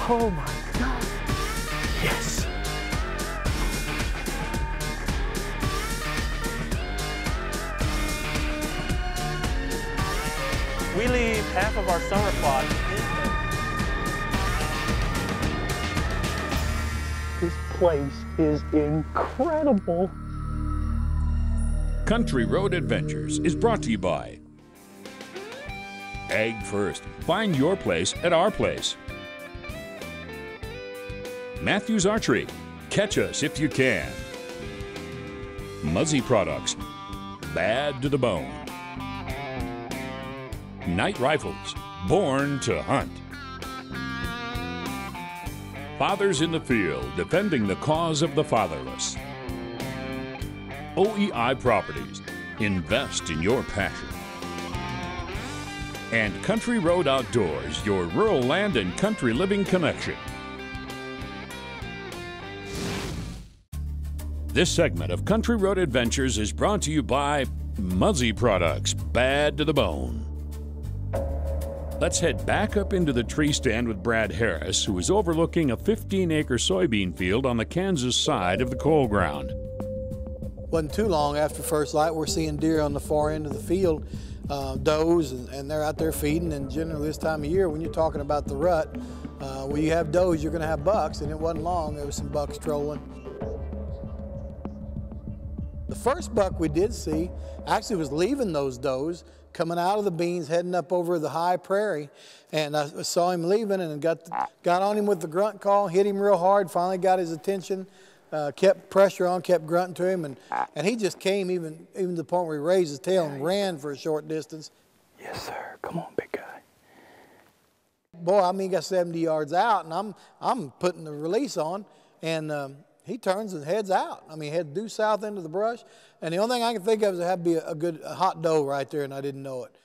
Oh my God. Yes. We leave half of our summer plot in. This place is incredible. Country Road Adventures is brought to you by Ag First. Find your place at our place. Mathews Archery. Catch us if you can. Muzzy Products. Bad to the bone. Night Rifles. Born to hunt. Fathers in the Field. Defending the cause of the fatherless. OEI Properties. Invest in your passion. And Country Road Outdoors, your rural land and country living connection. This segment of Country Road Adventures is brought to you by Muzzy Products, bad to the bone. Let's head back up into the tree stand with Brad Harris, who is overlooking a 15-acre soybean field on the Kansas side of the coal ground. Wasn't too long after first light, we're seeing deer on the far end of the field, does, and they're out there feeding. And generally this time of year, when you're talking about the rut, when you have does, you're gonna have bucks, and it wasn't long, there was some bucks trolling. The first buck we did see actually was leaving those does, coming out of the beans, heading up over the high prairie. And I saw him leaving and got on him with the grunt call, hit him real hard, finally got his attention. Kept pressure on, kept grunting to him, and he just came even to the point where he raised his tail and ran for a short distance. Yes, sir. Come on, big guy. Boy, I mean, he got 70 yards out, and I'm putting the release on, and he turns and heads out. I mean, head due south into the brush, and the only thing I can think of is it had to be a hot doe right there, and I didn't know it.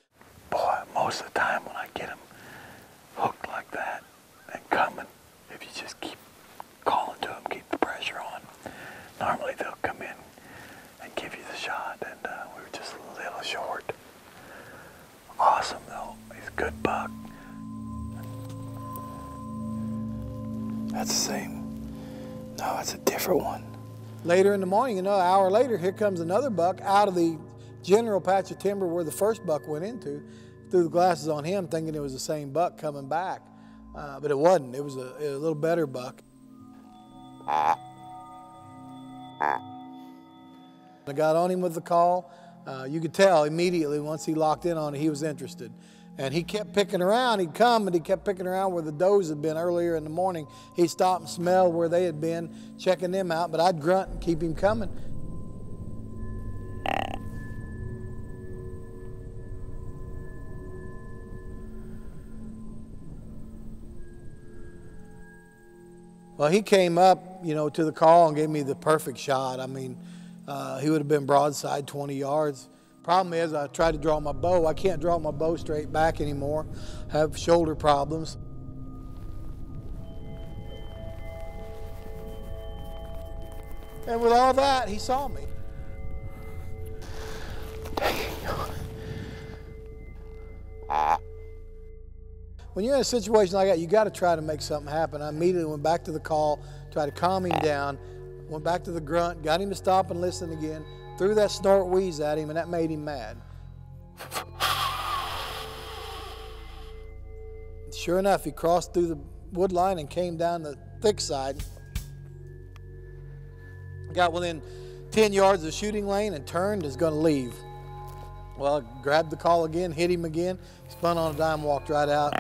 Boy, most of the time when I get him hooked like that and coming, if you just keep calling to them, keep the pressure on, normally they'll come in and give you the shot, and we were just a little short. Awesome though, he's a good buck. That's the same. No, that's a different one. Later in the morning, you know, an hour later, here comes another buck out of the general patch of timber where the first buck went into. Threw the glasses on him thinking it was the same buck coming back, but it wasn't. It was a little better buck. I got on him with the call. You could tell immediately once he locked in on it, he was interested. And he kept picking around. He'd come and he kept picking around where the does had been earlier in the morning. He'd stop and smell where they had been, checking them out, but I'd grunt and keep him coming. Well, he came up, you know, to the call and gave me the perfect shot. I mean, he would have been broadside 20 yards. Problem is, I tried to draw my bow. I can't draw my bow straight back anymore. I have shoulder problems. And with all that, he saw me. When you're in a situation like that, you got to try to make something happen. I immediately went back to the call, tried to calm him down, went back to the grunt, got him to stop and listen again, threw that snort wheeze at him, and that made him mad. Sure enough, he crossed through the wood line and came down the thick side. Got within 10 yards of the shooting lane and turned, is going to leave. Well, I grabbed the call again, hit him again, spun on a dime, walked right out.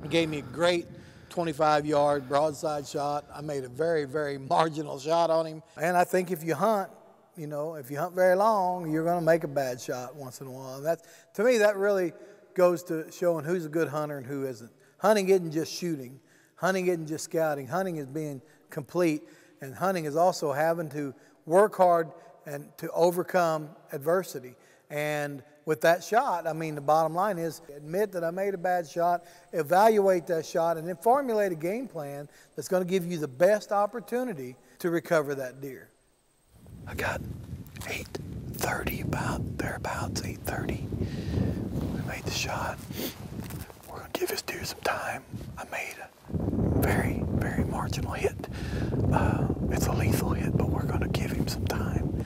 He gave me a great 25-yard broadside shot. I made a very, very marginal shot on him. And I think if you hunt, you know, if you hunt very long, you're going to make a bad shot once in a while. And that's, to me, that really goes to showing who's a good hunter and who isn't. Hunting isn't just shooting. Hunting isn't just scouting. Hunting is being complete, and hunting is also having to work hard and to overcome adversity. And with that shot, I mean, the bottom line is admit that I made a bad shot, evaluate that shot, and then formulate a game plan that's going to give you the best opportunity to recover that deer. I got 8:30, about thereabouts, 8:30. We made the shot. We're going to give this deer some time. I made a very, very marginal hit. It's a lethal hit, but we're going to give him some time.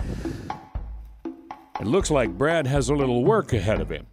It looks like Brad has a little work ahead of him.